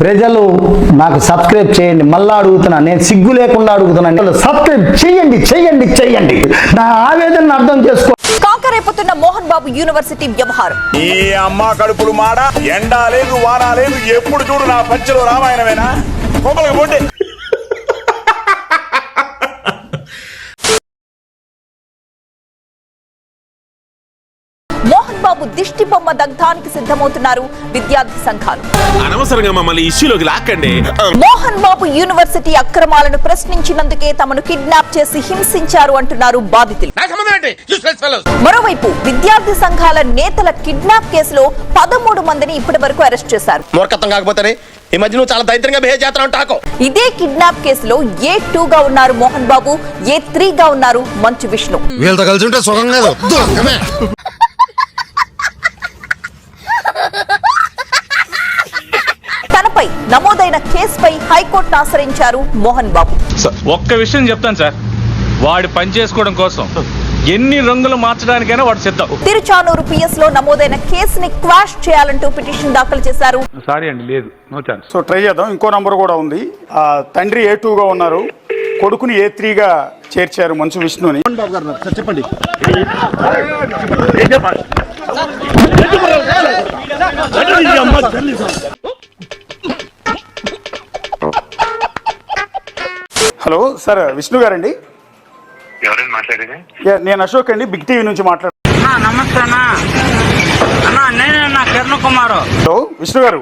ప్రజలు నాకు సబ్స్క్రైబ్ చేయండి. మళ్ళా అడుగుతున్నా, నేను సిగ్గు లేకుండా అడుగుతున్నాను. సబ్స్క్రైబ్ చేయండి చేయండి చేయండి. నా ఆవేదనను అర్థం చేసుకో. కాకరేపుతున్న మోహన్ బాబు యూనివర్సిటీ వ్యవహారం. ఈ అమ్మ కడుపులు మాడ, ఎండా లేదు వారా లేదు, ఎప్పుడు చూడు నా పంచలో రామాయణమేనా? కోపలకి పోటీ. మోహన్ బాబు దిష్టి బొమ్మ దగ్ధానికి సిద్ధమవుతున్నారు విద్యార్థి సంఘాలు. అనవసరంగా మమ్మల్ని ఇష్యూలోకి లాక్కండి. మోహన్ బాబు యూనివర్సిటీ అక్రమాలను ప్రశ్నించినందుకే తమను కిడ్నాప్ చేసి హింసించారు అంటున్నారు బాధితులు. మరోవైపు విద్యార్థి సంఘాల నేతల కిడ్నాప్ కేసులో 13 మందిని ఇప్పటి వరకు అరెస్ట్ చేశారు. మూర్ఖత్వం కాకపోతే ఈ మధ్య నువ్వు చాలా దైత్యంగా బిహేవ్ చేస్తున్నావు టాకో. ఇదే కిడ్నాప్ కేసులో A2 గా ఉన్నారు మోహన్ బాబు, A3 గా ఉన్నారు మంచు విష్ణు. వీళ్ళతో కలిసి ఉంటే సుఖం కాదు. తనపై నమోదైన కేసుపై హైకోర్టును ఆశ్రయించారు మోహన్ బాబు. ఒక్క విషయం చెప్తాను సార్, వాడు పని చేసుకోవడం కోసం ఎన్ని రంగులు మార్చడానికైనా వాడు సిద్ధం. తిరుచానూరు PS లో నమోదైన కేసుని క్వాష్ చేయాలంటూ పిటిషన్ దాఖలు చేశారు. సారీ అండి, లేదు, నో ఛాన్స్. సో ట్రై చేద్దాం. ఇంకో నంబర్ కూడా ఉంది. తండ్రి A2 గా ఉన్నారు, కొడుకుని A3 గా చేర్చారు మంచు విష్ణుని. చెప్పండి. హలో సార్, విష్ణు గారండి? ఎవరైనా మాట్లాడేది? నేను అశోక్ అండి, బిగ్ టీవీ నుంచి మాట్లాడుతున్నాను. నమస్తే అన్నా. నేనే కిరణ్ కుమార్. హలో విష్ణు గారు.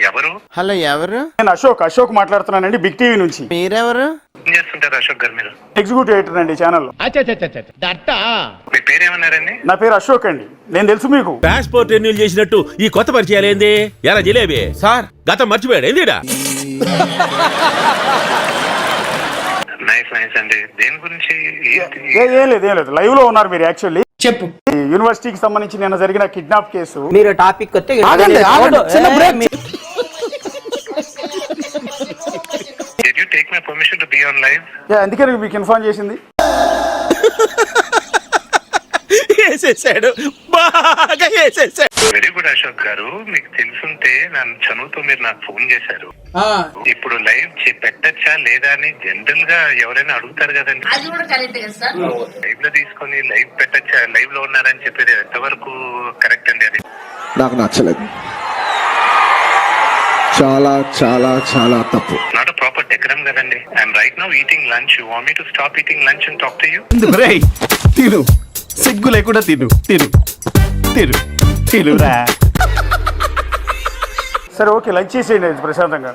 ఎవరు? హలో ఎవరు? నేను అశోక్ మాట్లాడుతున్నానండి, బిగ్ టీవీ నుంచి. మీరెవరు? ఏం చేస్తుంటారు అశోక్ గారు మీరు? ఎగ్జిక్యూటివ్ ఎడిటర్ అండి ఛానల్. మీ పేరు ఏమన్నారండి? నా పేరు అశోక్ అండి. నేను తెలుసు మీకు. పాస్పోర్ట్ రెన్యూల్ చేసినట్టు ఈ కొత్త పరిచయాలు ఏంది? ఎలా జిలేబీ సార్ గతం మర్చిపోయాడు ఏందిడా? నైస్ అండి. దేని గురించి? ఏం లేదు, లైవ్ లో ఉన్నారు మీరు. యాక్చువల్లీ చెప్పు. యూనివర్సిటీకి సంబంధించి నిన్న జరిగిన కిడ్నాప్ కేసు. మీరు టాపిక్ వస్తే Did you take my permission to be on live? అందుకే మీకు ఇన్ఫార్మ్ చేసింది. వేసేసాడు, బాగా వేసేసాడు. Very good Ashok garu. మీకు తెలుసుంటే నన్ను చనువుతో మీరు నాకు ఫోన్ చేశారు. ఇప్పుడు లైవ్ పెట్టచ్చా లేదా అని జనరల్ గా ఎవరైనా అడుగుతారు కదండి. లైవ్ లో తీసుకొని లైవ్ పెట్టచ్చా, లైవ్ లో ఉన్నారని చెప్పేది ఎంతవరకు కరెక్ట్ అండి? అది నాకు నచ్చలేదు. చాలా చాలా చాలా తప్పు. నాట్ అ ప్రాపర్ డెకరం కదండి. I'm right now eating lunch. You want me to stop eating lunch and talk to you? తిను, సిగ్గు లేకుండా తిను తిను తిను తినురా. సరే ఓకే, లంచ్ చేసేయండి ప్రశాంతంగా.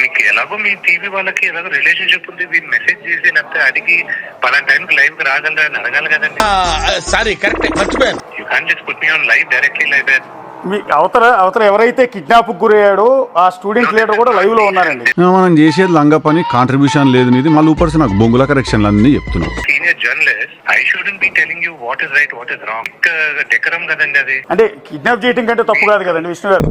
మీకు ఎలాగో మీ టీవీ వాళ్ళకి ఎలాగో రిలేషన్షిప్ ఉంది. మీరు మెసేజ్ చేసి లేకపోతే అడిగి పలానా టైంకి లైవ్ కి రాగలరా అని అడగాలి కదండి. సారీ, కరెక్ట్, మర్చిపోయాను. You can't just put me on live directly live there. మీ అవతల ఎవరైతే కిడ్నాప్ గురయ్యాడో ఆ స్టూడెంట్ లీడర్ కూడా లైవ్ లో ఉన్నారండి. మనం చేసేది లంగా పని, కాంట్రిబ్యూషన్ లేదు నీది. మళ్ళీ ఊపర్స్ నాకు బొంగుల కరెక్షన్లు అన్ని చెప్తున్నావు. Senior journalist, I shouldn't be telling you what is right what is wrong. Decorum కదండి అది. అంటే కిడ్నాప్ చేయడం కంటే తప్పు కాదు కదండి విష్ణు గారు.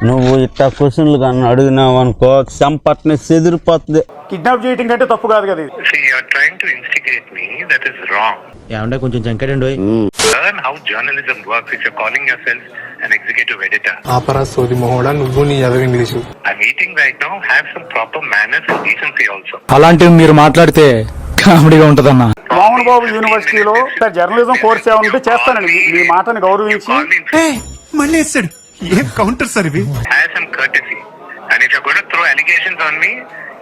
నువ్వు ఇట్లా క్వశ్చన్లు కానీ అడిగినావు అనుకో, సంపట్ని చెదిరిపోతుంది. కిడ్నాప్ చేయడం కంటే తప్పు కాదు కదా ఇది. See, you are trying to instigate me. That is wrong. ఏమంటే కొంచెం చంకడండి. Learn how journalism works if you're calling yourself an executive editor. ఆపరా సోది మొహోడా, నువ్వు నీ అదవ English. I'm eating right now. Have some proper manners and decency also. అలాంటివి మీరు మాట్లాడితే కామెడీగా ఉంటదన్నా. మోహన్ బాబు యూనివర్సిటీలో జర్నలిజం కోర్స్ ఏమంటే చేస్తానండి. మీ మాటను గౌరవించి. మళ్ళీ వేస్తాడు. ఏం కౌంటర్ సార్ ఇవి? Have some courtesy. And if you're going to throw allegations on me,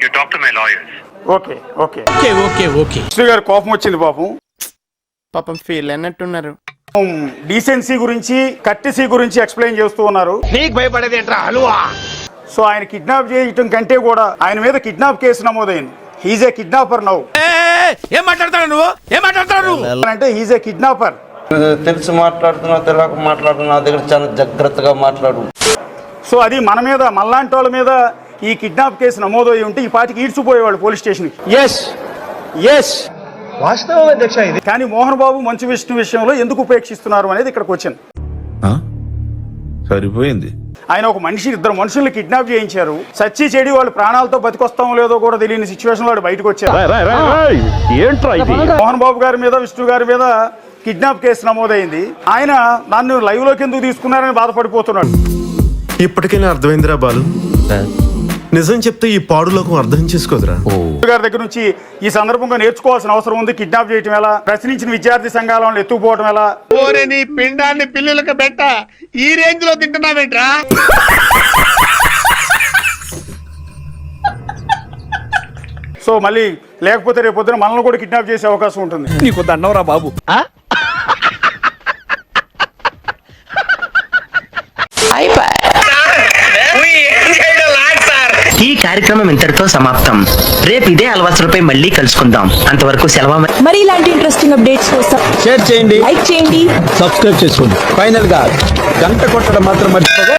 you talk to my lawyers. Okay Vishnu గారు కోపం వచ్చింది పాపం ఫీల్ అన్నట్టున్నారు. డీసెన్సీ గురించి, కట్టెసీ గురించి ఎక్స్ప్లెయిన్ చేస్తూ ఉన్నారు. నీకు భయపడేది ఏంట్రా హలువా? సో ఆయన కిడ్నాప్ చేయటం కంటే కూడా ఆయన మీద కిడ్నాప్ కేసు నమోదైంది. He's a kidnapper now. ఏం మాట్లాడతాడు నువ్వు? అంటే హీజ్ ఏ కిడ్నాపర్. తెలిసి మాట్లాడుతున్నావు, తెలియక మాట్లాడుతున్నావు, నా దగ్గర చాలా జాగ్రత్తగా మాట్లాడు. సో అది మన మీద, మళ్ళాంటి వాళ్ళ మీద ఈ కిడ్నాప్ కేసు నమోదయ్యి ఉంటే ఈ పాటికి ఈడ్చిపోయేవాళ్ళు పోలీస్ స్టేషన్కి. ఎస్ వాస్తవం అధ్యక్ష ఇది. కానీ మోహన్ బాబు మంచు విష్ణు విషయంలో ఎందుకు ఉపేక్షిస్తున్నారు అనేది ఇక్కడికి వచ్చింది. సరిపోయింది. ఆయన ఒక మనిషి, ఇద్దరు మనుషుల్ని కిడ్నాప్ చేయించారు. సచ్చి చెడి వాళ్ళు ప్రాణాలతో బతికొస్తామో లేదో కూడా తెలియని సిచ్యువేషన్ లో బయటకు వచ్చారు. మోహన్ బాబు గారి మీద, విష్ణు గారి మీద కిడ్నాప్ కేసు నమోదైంది. ఆయన నన్ను లైవ్ లోకి ఎందుకు తీసుకున్నారని బాధపడిపోతున్నాడు. ఇప్పటికైనా అర్థమైందిరా బాలు, నిజం చెప్తే ఈ పాడులోకం అర్థం చేసుకోదురా. గారి దగ్గర నుంచి ఈ సందర్భంగా నేర్చుకోవాల్సిన అవసరం ఉంది. కిడ్నాప్ చేయటం ఎలా, ప్రశ్నించిన విద్యార్థి సంఘాలను ఎత్తుకుపోవడం ఎలా. నీ పిండాన్ని పిల్లులకు పెట్ట ఈ రేంజ్ లో తింటున్నావేంట్రా? సో మళ్ళీ లేకపోతే రేపు పొద్దున మనల్ని కూడా కిడ్నాప్ చేసే అవకాశం ఉంటుంది. నీకు దండవరా బాబు. ఈ కార్యక్రమం ఇంతటితో సమాప్తం. రేపు ఇదే అలవాసులపై మళ్ళీ కలుసుకుందాం. అంతవరకు సెలవు. మరి ఇలాంటి ఇంట్రెస్టింగ్ అప్డేట్స్ కోసం షేర్ చేయండి, లైక్ చేయండి, సబ్స్క్రైబ్ చేసుకోండి. ఫైనల్ గా గంట కొట్టడం మాత్రం మర్చిపోగా